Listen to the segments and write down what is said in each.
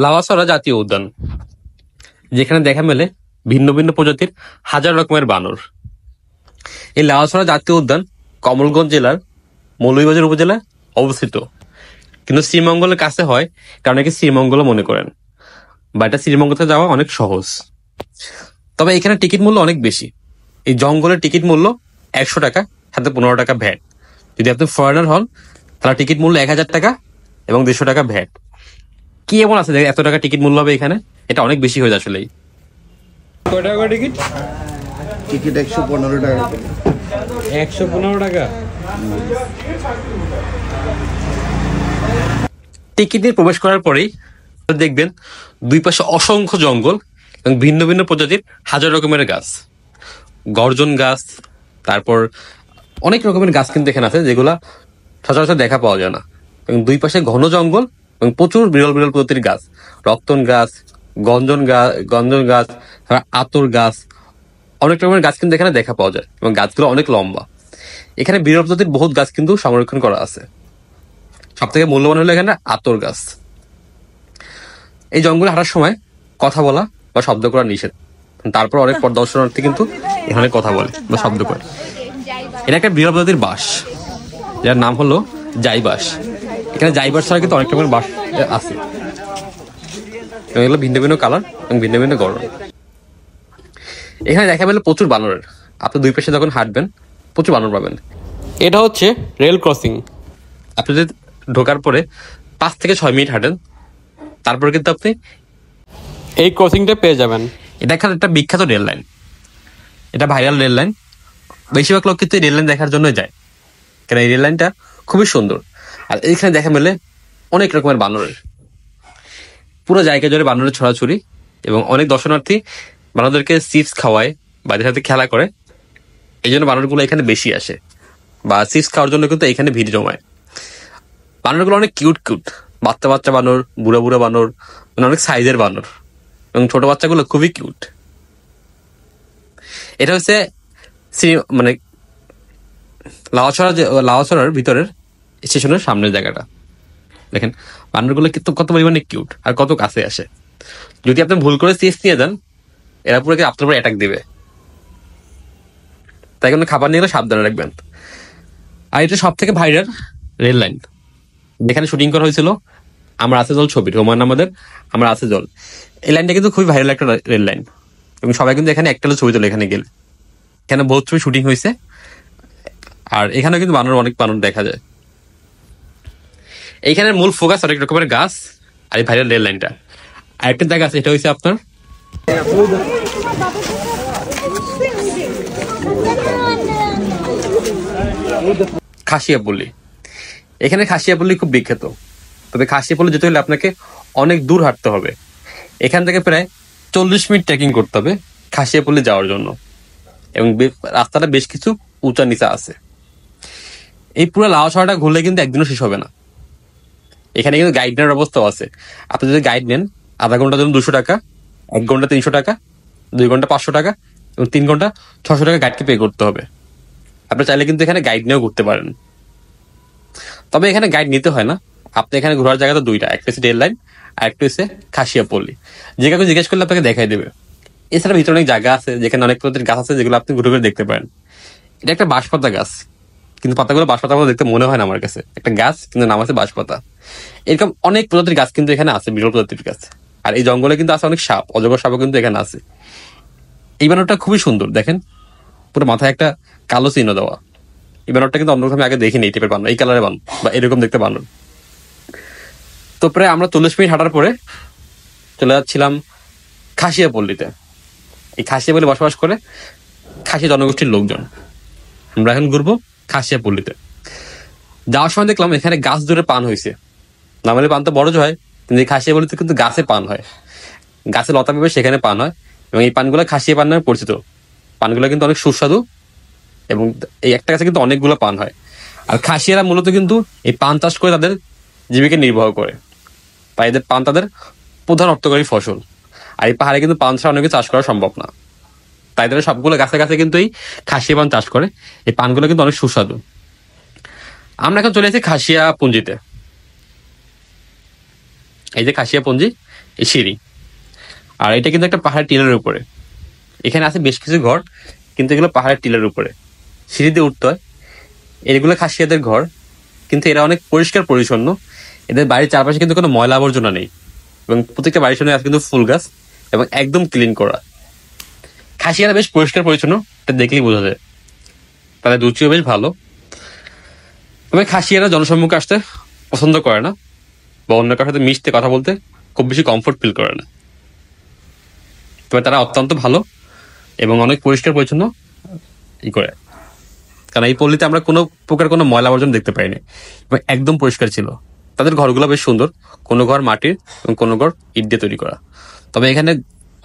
লাউয়াছড়া জাতীয় উদ্যান, যেখানে দেখা মেলে ভিন্ন ভিন্ন প্রজাতির হাজার রকমের বানর। এই লাউয়াছড়া জাতীয় উদ্যান কমলগঞ্জ জেলার মৌলভীবাজার উপজেলায় অবস্থিত, কিন্তু শ্রীমঙ্গলের কাছে হয় কারণ একে শ্রীমঙ্গল মনে করেন, বা এটা শ্রীমঙ্গলতে যাওয়া অনেক সহজ। তবে এখানে টিকিট মূল্য অনেক বেশি। এই জঙ্গলের টিকিট মূল্য 100 টাকা, সাথে 15 টাকা ভ্যাট। যদি আপনি ফরেনার হন তাহলে টিকিট মূল্য 1000 টাকা এবং 150 টাকা ভ্যাট। কি এমন আছে যে এত টাকা টিকিট মূল্য হবে এখানে? এটা অনেক বেশি হয়ে যায় আসলেই। কয় টাকা টিকিট? টিকিট 115 টাকা। 115 টাকা। টিকিট নিয়ে প্রবেশ করার পরেই দেখবেন দুই পাশে অসংখ্য জঙ্গল এবং ভিন্ন ভিন্ন প্রজাতির হাজার রকমের গাছ, গর্জন গাছ, তারপর অনেক রকমের গাছ কিন্তু এখানে আছে যেগুলা সচরাচর দেখা পাওয়া যায় না। এবং দুই পাশে ঘন জঙ্গল এবং প্রচুর বিরল বিরল প্রজাতির গাছ, রক্তন গাছ, গঞ্জন গাছ, আতর গাছ, অনেক রকমের গাছ কিন্তু এখানে দেখা পাওয়া যায় এবং গাছগুলো অনেক লম্বা। এখানে বিরল প্রজাতির বহুত গাছ কিন্তু সংরক্ষণ করা আছে। সব থেকে মূল্যবান হলো এখানে আতর গাছ। এই জঙ্গলে হাঁটার সময় কথা বলা বা শব্দ করা নিষেধ। তারপর অনেক দর্শনার্থী কিন্তু এখানে কথা বলে বা শব্দ করে। এটা একটা বিরল প্রজাতির বাস, যার নাম হলো জাইবাস। এখানে জাইবাস ছাড়া কিন্তু অনেক রকমের বাস আছে, এগুলো ভিন্ন ভিন্ন কালার এবং ভিন্ন ভিন্ন গড়ন। এখানে দেখা গেলে প্রচুর বানরের, আপনি দুই পাশে যখন হাঁটবেন প্রচুর বানর পাবেন। এটা হচ্ছে রেল ক্রসিং। আপনি যদি ঢোকার পরে 5 থেকে 6 মিনিট হাঁটেন, তারপরে কিন্তু আপনি এই ক্রসিংটা পেয়ে যাবেন। এটা একটা বিখ্যাত রেল লাইন, এটা ভাইরাল রেল লাইন। বেশিরভাগ লোক কিন্তু এই রেল লাইন দেখার জন্যই যায়, কারণ এই রেল লাইনটা খুবই সুন্দর। আর এইখানে দেখা মেলে অনেক রকমের বানরের, পুরো জায়গা জুড়ে বানরের ছড়াছড়ি। এবং অনেক দর্শনার্থী বানরদেরকে চিপস খাওয়ায় বা এদের সাথে খেলা করে, এই জন্য বানরগুলো এখানে বেশি আসে, বা চিপস খাওয়ার জন্য কিন্তু এখানে ভিড় জমায়। বানরগুলো অনেক কিউট কিউট, বাচ্চা বাচ্চা বানর, বুড়া বুড়া বানর, মানে অনেক সাইজের বানর, এবং ছোট বাচ্চাগুলো খুবই কিউট। এটা হচ্ছে মানে লাউয়াছড়ার ভিতরের স্টেশনের সামনের জায়গাটা। দেখেন বানরগুলো কিন্তু কত পরিমাণে কিউট আর কত কাছে আসে। যদি আপনি ভুল করে চিপস নিয়ে যান, এরা পুরো আপনার উপর অ্যাটাক দিবে, তাই জন্য খাবার নিয়ে গেলে সাবধানে রাখবেন। আর এটা সব থেকে ভাইরাল রেল লাইন, যেখানে শুটিং করা হয়েছিল আমার আছে জল ছবির, হুমায়ুন আহমেদের আমার আছে জল। এই লাইনটা কিন্তু খুবই ভাইরাল একটা রেল লাইন, এবং সবাই কিন্তু এখানে একটা ছবি তোলে এখানে গেলে। এখানে বহুত ছবি শুটিং হয়েছে, আর এখানে কিন্তু অনেক বানর দেখা যায়। এইখানের মূল ফোকাস অনেক রকমের গাছ আর এই ভাইরাল রেল লাইনটা। আরেকটা জায়গা আছে, এটা হচ্ছে আপনার খাসিয়াপল্লী। এখানে খাসিয়াপল্লী খুব বিখ্যাত, তবে খাসিয়াপল্লী যেতে হলে আপনাকে অনেক দূর হাঁটতে হবে। এখান থেকে প্রায় 40 মিনিট ট্রেকিং করতে হবে খাসিয়াপল্লী যাওয়ার জন্য, এবং রাস্তাটা বেশ কিছু উঁচা নিচা আছে। এই পুরো লাউয়াছড়াটা ঘুরলে কিন্তু একদিনও শেষ হবে না। এখানে কিন্তু গাইড নেওয়ার অবস্থাও আছে। আপনি যদি গাইড নেন, আধা ঘন্টার জন্য 200 টাকা, 1 ঘন্টা 300 টাকা, 2 ঘন্টা 500 টাকা, এবং 3 ঘন্টা 600 টাকা গাইডকে পে করতে হবে। আপনি চাইলে কিন্তু এখানে গাইড নিয়েও ঘুরতে পারেন, তবে এখানে গাইড নিতে হয় না। আপনি এখানে ঘোরার জায়গা তো দুইটা, একটা হচ্ছে রেল লাইন আর একটা হচ্ছে খাসিয়াপল্লী। যে কাউকে জিজ্ঞেস করলে আপনাকে দেখাই দেবে। এছাড়া ভিতরে অনেক জায়গা আছে যেখানে অনেক প্রজাতির গাছ আছে, যেগুলো আপনি ঘুরে ঘুরে দেখতে পারেন। এটা একটা বাঁশপাতা গাছ, কিন্তু পাতাগুলো বাঁশপাতা মতো দেখতে মনে হয় না আমার কাছে। একটা গাছ কিন্তু নাম আছে বাঁশপাতা। এরকম অনেক প্রজাতির গাছ কিন্তু এখানে আছে, বিরল প্রজাতির গাছ। আর এই জঙ্গলে কিন্তু আছে অনেক সাপ, অজগর সাপও কিন্তু এখানে আছে। এই বানরটা খুবই সুন্দর, দেখেন পুরো মাথায় একটা কালো চিহ্ন দেওয়া। এই বানরটা কিন্তু অন্যরকম আগে দেখিনি, এই টাইপের বানর, এই কালারের বানর বা এরকম দেখতে বানর। তো প্রায় আমরা 40 মিনিট হাঁটার পরে চলে যাচ্ছিলাম খাসিয়াপল্লীতে। এই খাসিয়াপল্লী বসবাস করে খাসি জনগোষ্ঠীর লোকজন। আমরা এখন ঘুরবো খাসিয়াপল্লীতে। যাওয়ার সময় দেখলাম এখানে গাছ ধরে পান হয়েছে। নর্মালি পান তো বড় হয়, কিন্তু এই খাসিয়াপল্লীতে কিন্তু গাছে পান হয়, গাছে লতা পেঁপে সেখানে পান হয়, এবং এই পানগুলো খাসিয়া পান নামে পরিচিত। পানগুলো কিন্তু অনেক সুস্বাদু, এবং এই একটা গাছে কিন্তু অনেকগুলো পান হয়। আর খাসিয়ারা মূলত কিন্তু এই পান চাষ করে তাদের জীবিকা নির্বাহ করে, বা এদের পান তাদের প্রধান অর্থকরী ফসল। আর এই পাহাড়ে কিন্তু পান ছাড়া অনেকে চাষ করা সম্ভব না, তাই তারা সবগুলো গাছে গাছে কিন্তু এই খাসিয়া পান চাষ করে। এই পানগুলো কিন্তু অনেক সুস্বাদু। আমরা এখন চলে এসেছি খাসিয়া পুঞ্জিতে। এই যে খাসিয়াপঞ্জি, এই সিঁড়ি, আর এটা কিন্তু একটা পাহাড়ের টিলার উপরে। এখানে আছে বেশ কিছু ঘর, কিন্তু এগুলো পাহাড়ের টিলার উপরে, সিঁড়ি দিয়ে উঠতে হয়। এগুলো খাসিয়াদের ঘর, কিন্তু এরা অনেক পরিষ্কার পরিচ্ছন্ন। এদের বাড়ির চারপাশে কিন্তু কোনো ময়লা আবর্জনা নেই, এবং প্রত্যেকটা বাড়ির সামনে আছে কিন্তু ফুল গাছ, এবং একদম ক্লিন করা। খাসিয়ারা বেশ পরিষ্কার পরিচ্ছন্ন, এটা দেখলেই বোঝা যায়। তাদের রুচিও বেশ ভালো। তবে খাসিয়ারা জনসম্মুখে আসতে পছন্দ করে না, বা অন্য কারোর সাথে মিশতে কথা বলতে খুব বেশি কমফোর্ট ফিল করে না। তবে তারা অত্যন্ত ভালো এবং অনেক পরিষ্কার পরিচ্ছন্ন করে। কারণ এই পল্লীতে আমরা কোনো প্রকার কোনো ময়লা আবর্জনা দেখতে পাইনি, এবং একদম পরিষ্কার ছিল। তাদের ঘরগুলো বেশ সুন্দর, কোনো ঘর মাটির এবং কোনো ঘর ইট দিয়ে তৈরি করা। তবে এখানে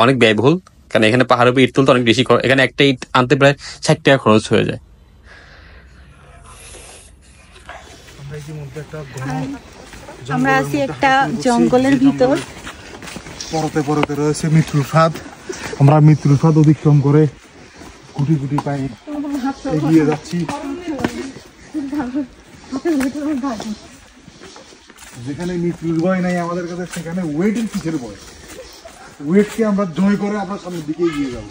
অনেক ব্যয়বহুল, কারণ এখানে পাহাড়ের উপর ইট তুলতে অনেক বেশি খরচ। এখানে একটা ইট আনতে প্রায় 60 টাকা খরচ হয়ে যায়। আমরা আছি একটা জঙ্গলের ভিতর। পরতে পরতে রয়েছে মৃত্যুর ফাঁদ। আমরা মৃত্যুর ফাঁদ অতিক্রম করে গুটি গুটি পায়ে এগিয়ে যাচ্ছি। যেখানে মৃত্যুর ভয় নাই আমাদের কাছে, সেখানে ওয়েটের কিসের ভয়? ওয়েটকে আমরা জয় করে আমরা সামনের দিকে এগিয়ে যাবো।